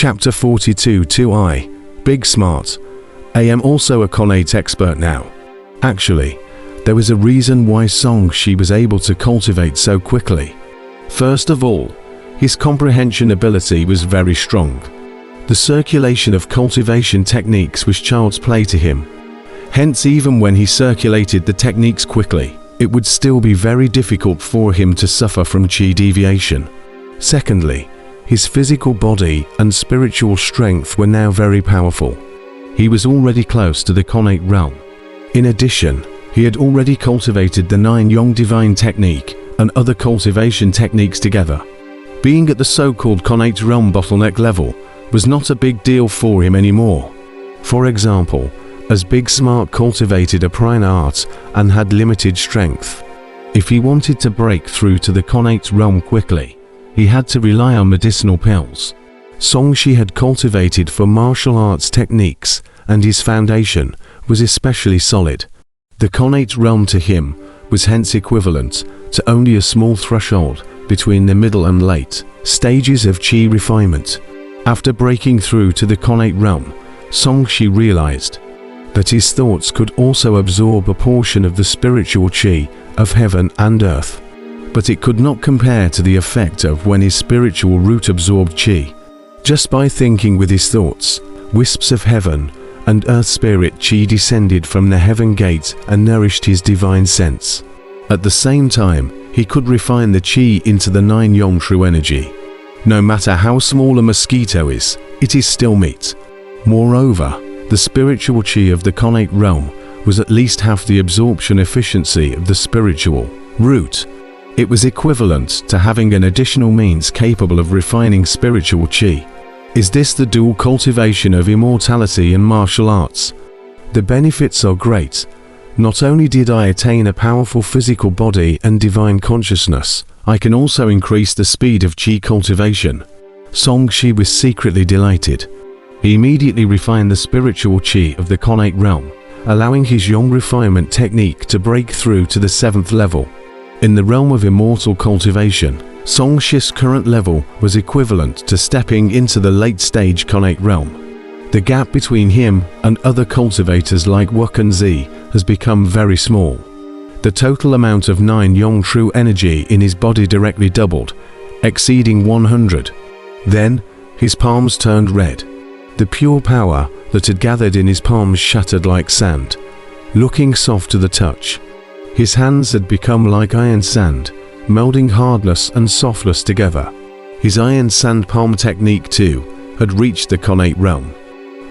Chapter 42 2i. Big Smart. I am also a Connate expert now. Actually, there was a reason why Song-Shi was able to cultivate so quickly. First of all, his comprehension ability was very strong. The circulation of cultivation techniques was child's play to him. Hence, even when he circulated the techniques quickly, it would still be very difficult for him to suffer from chi deviation. Secondly, his physical body and spiritual strength were now very powerful. He was already close to the Connate realm. In addition, he had already cultivated the 9 Yong divine technique and other cultivation techniques together. Being at the so-called Connate realm bottleneck level was not a big deal for him anymore. For example, as Big Smart cultivated a prana art and had limited strength. If he wanted to break through to the Connate realm quickly, he had to rely on medicinal pills. Song-Shi had cultivated for martial arts techniques, and his foundation was especially solid. The Connate realm to him was hence equivalent to only a small threshold between the middle and late stages of chi refinement. After breaking through to the Connate realm, Song-Shi realized that his thoughts could also absorb a portion of the spiritual chi of heaven and earth. But it could not compare to the effect of when his spiritual root absorbed chi. Just by thinking with his thoughts, wisps of heaven and earth spirit chi descended from the heaven gate and nourished his divine sense. At the same time, he could refine the chi into the 9 Yong true energy. No matter how small a mosquito is, it is still meat. Moreover, the spiritual chi of the Connate realm was at least half the absorption efficiency of the spiritual root. It was equivalent to having an additional means capable of refining spiritual chi. Is this the dual cultivation of immortality and martial arts? The benefits are great. Not only did I attain a powerful physical body and divine consciousness, I can also increase the speed of chi cultivation. Song-Shi was secretly delighted. He immediately refined the spiritual chi of the Connate realm, allowing his Yong refinement technique to break through to the 7th level. In the realm of immortal cultivation, Song-Shi's current level was equivalent to stepping into the late-stage Connate realm. The gap between him and other cultivators like Wuxia has become very small. The total amount of 9 Yong true energy in his body directly doubled, exceeding 100. Then, his palms turned red. The pure power that had gathered in his palms shattered like sand, looking soft to the touch. His hands had become like iron sand, melding hardness and softness together. His iron sand palm technique too had reached the Connate realm.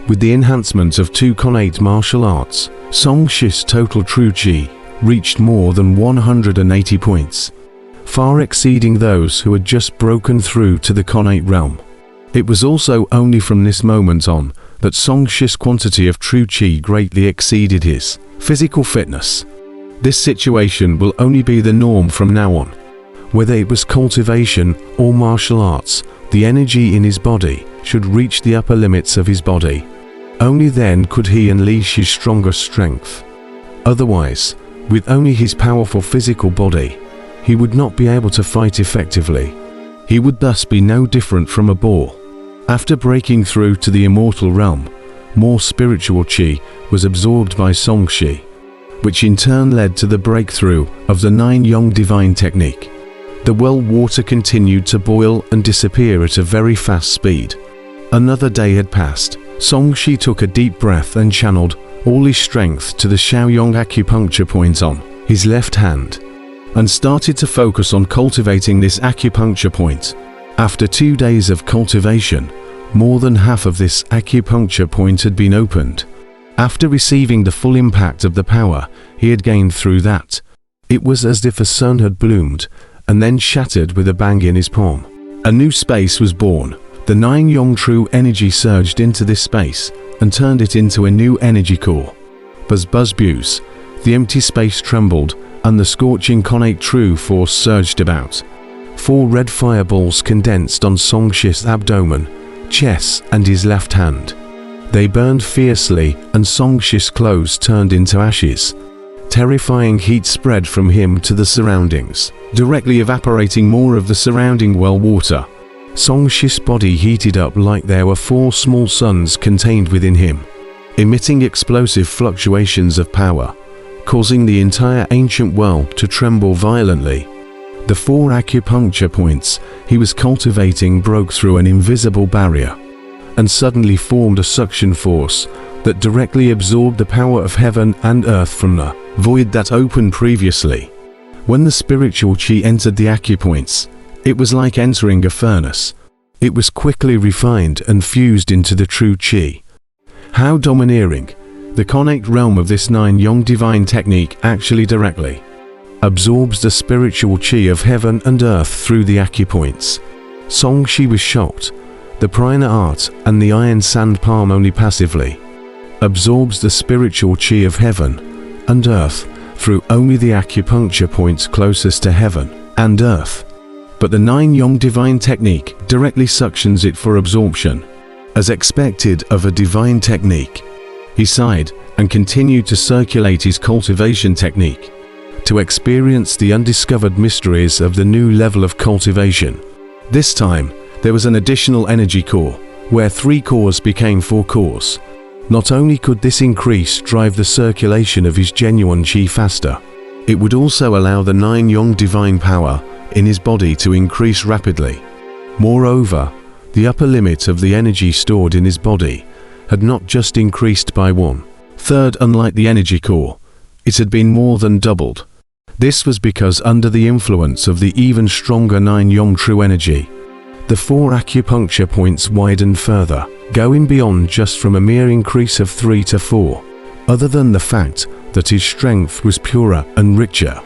With the enhancement of 2 Connate martial arts, Song-Shi's total true chi reached more than 180 points, far exceeding those who had just broken through to the Connate realm. It was also only from this moment on that Song-Shi's quantity of true chi greatly exceeded his physical fitness. This situation will only be the norm from now on. Whether it was cultivation or martial arts, the energy in his body should reach the upper limits of his body. Only then could he unleash his stronger strength. Otherwise, with only his powerful physical body, he would not be able to fight effectively. He would thus be no different from a ball. After breaking through to the immortal realm, more spiritual chi was absorbed by Song-Shi, which in turn led to the breakthrough of the 9 Yong divine technique. The well water continued to boil and disappear at a very fast speed. Another day had passed. Song-Shi took a deep breath and channeled all his strength to the Shaoyong acupuncture point on his left hand, and started to focus on cultivating this acupuncture point. After 2 days of cultivation, more than half of this acupuncture point had been opened. After receiving the full impact of the power he had gained through that, it was as if a sun had bloomed and then shattered with a bang in his palm. A new space was born. The 9 Yong true energy surged into this space and turned it into a new energy core. Buzz buzz buzz, the empty space trembled and the scorching Connate true force surged about. 4 red fireballs condensed on Song-Shi's abdomen, chest and his left hand. They burned fiercely and Song-Shi's clothes turned into ashes. Terrifying heat spread from him to the surroundings, directly evaporating more of the surrounding well water. Songsh's body heated up like there were 4 small suns contained within him, emitting explosive fluctuations of power, causing the entire ancient world to tremble violently. The 4 acupuncture points he was cultivating broke through an invisible barrier, and suddenly formed a suction force that directly absorbed the power of heaven and earth from the void that opened previously. When the spiritual chi entered the acupoints, it was like entering a furnace. It was quickly refined and fused into the true chi. How domineering! The Connate realm of this 9-yong divine technique actually directly absorbs the spiritual chi of heaven and earth through the acupoints. Songshi was shocked. The prana art and the iron sand palm only passively absorbs the spiritual chi of heaven and earth through only the acupuncture points closest to heaven and earth. But the 9-yong divine technique directly suctions it for absorption. As expected of a divine technique, he sighed and continued to circulate his cultivation technique to experience the undiscovered mysteries of the new level of cultivation. This time, there was an additional energy core, where 3 cores became 4 cores. Not only could this increase drive the circulation of his genuine chi faster, it would also allow the 9-yong divine power in his body to increase rapidly. Moreover, the upper limit of the energy stored in his body had not just increased by 1/3 unlike the energy core, it had been more than doubled. This was because under the influence of the even stronger 9-yong true energy, the 4 acupuncture points widened further, going beyond just from a mere increase of 3 to 4. Other than the fact that his strength was purer and richer,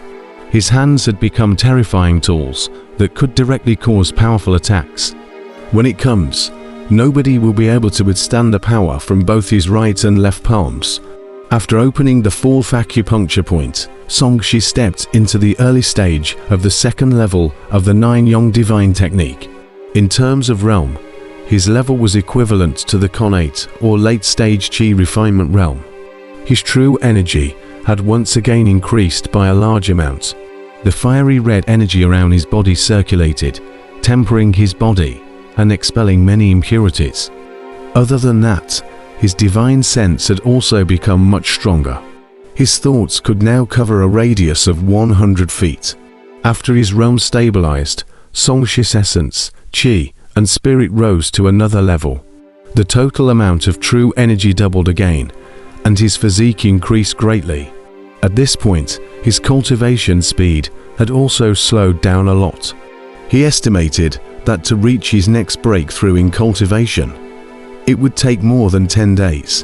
his hands had become terrifying tools that could directly cause powerful attacks. When it comes, nobody will be able to withstand the power from both his right and left palms. After opening the 4th acupuncture point, Songshi stepped into the early stage of the 2nd level of the 9-yong divine technique. In terms of realm, his level was equivalent to the Connate or late-stage chi refinement realm. His true energy had once again increased by a large amount. The fiery red energy around his body circulated, tempering his body and expelling many impurities. Other than that, his divine sense had also become much stronger. His thoughts could now cover a radius of 100 feet. After his realm stabilized, Songshi's essence, chi, and spirit rose to another level. The total amount of true energy doubled again, and his physique increased greatly. At this point, his cultivation speed had also slowed down a lot. He estimated that to reach his next breakthrough in cultivation, it would take more than 10 days.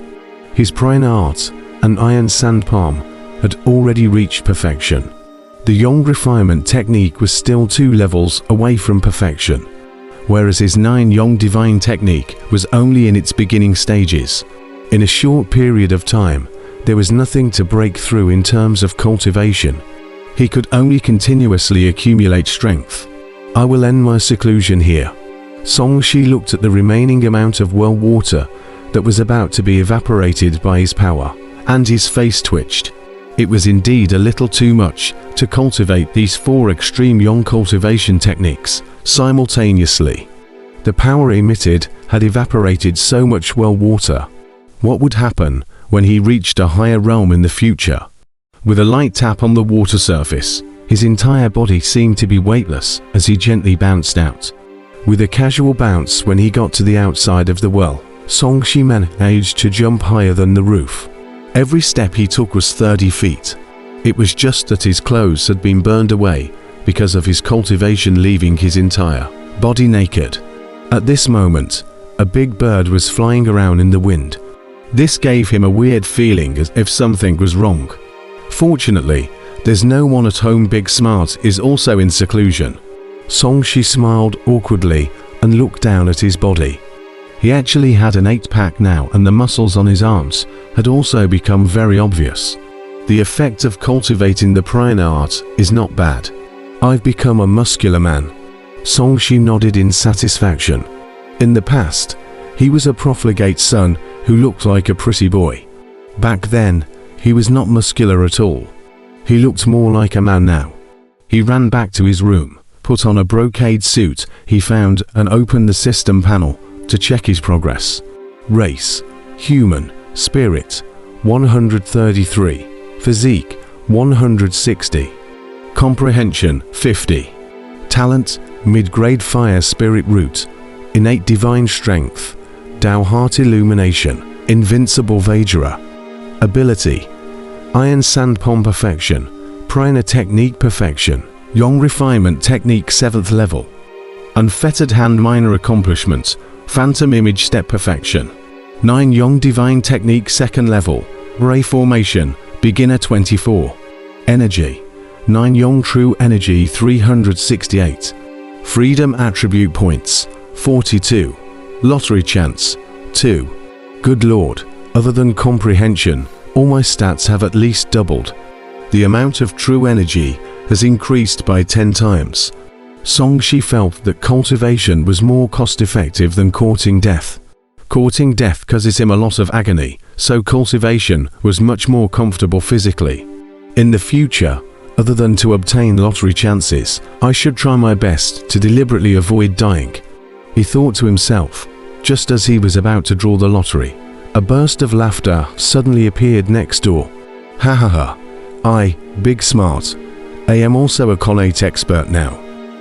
His prana art and iron sand palm had already reached perfection. The yong refinement technique was still 2 levels away from perfection, whereas his 9-yong divine technique was only in its beginning stages. In a short period of time, there was nothing to break through in terms of cultivation. He could only continuously accumulate strength. I will end my seclusion here. Songshi looked at the remaining amount of well water that was about to be evaporated by his power, and his face twitched. It was indeed a little too much to cultivate these 4 extreme yong cultivation techniques simultaneously. The power emitted had evaporated so much well water. What would happen when he reached a higher realm in the future? With a light tap on the water surface, his entire body seemed to be weightless as he gently bounced out. With a casual bounce when he got to the outside of the well, Songshi managed to jump higher than the roof. Every step he took was 30 feet. It was just that his clothes had been burned away because of his cultivation, leaving his entire body naked. At this moment, a big bird was flying around in the wind. This gave him a weird feeling as if something was wrong. Fortunately, there's no one at home. Big Smart is also in seclusion. Songshi smiled awkwardly and looked down at his body. He actually had an 8-pack now, and the muscles on his arms had also become very obvious. The effect of cultivating the prana art is not bad. I've become a muscular man. Songshi nodded in satisfaction. In the past, he was a profligate son who looked like a pretty boy. Back then, he was not muscular at all. He looked more like a man now. He ran back to his room, put on a brocade suit he found and opened the system panel to check his progress. Race, human, spirit, 133, physique, 160, comprehension, 50, talent, mid-grade fire spirit root, innate divine strength, Tao heart illumination, invincible Vajra, ability, iron sand palm perfection, prana technique perfection, Yong refinement technique 7th level, unfettered hand minor accomplishments, phantom image step perfection, 9 Yong divine technique 2nd level, ray formation, beginner 24, energy, 9 Yong true energy 368, freedom attribute points, 42, lottery chance, 2. Good lord, other than comprehension, all my stats have at least doubled. The amount of true energy has increased by 10 times. Songshi felt that cultivation was more cost-effective than courting death. Courting death causes him a lot of agony, so cultivation was much more comfortable physically. In the future, other than to obtain lottery chances, I should try my best to deliberately avoid dying, he thought to himself. Just as he was about to draw the lottery, a burst of laughter suddenly appeared next door. Ha ha ha. I, big smart. I am also a Connate expert now.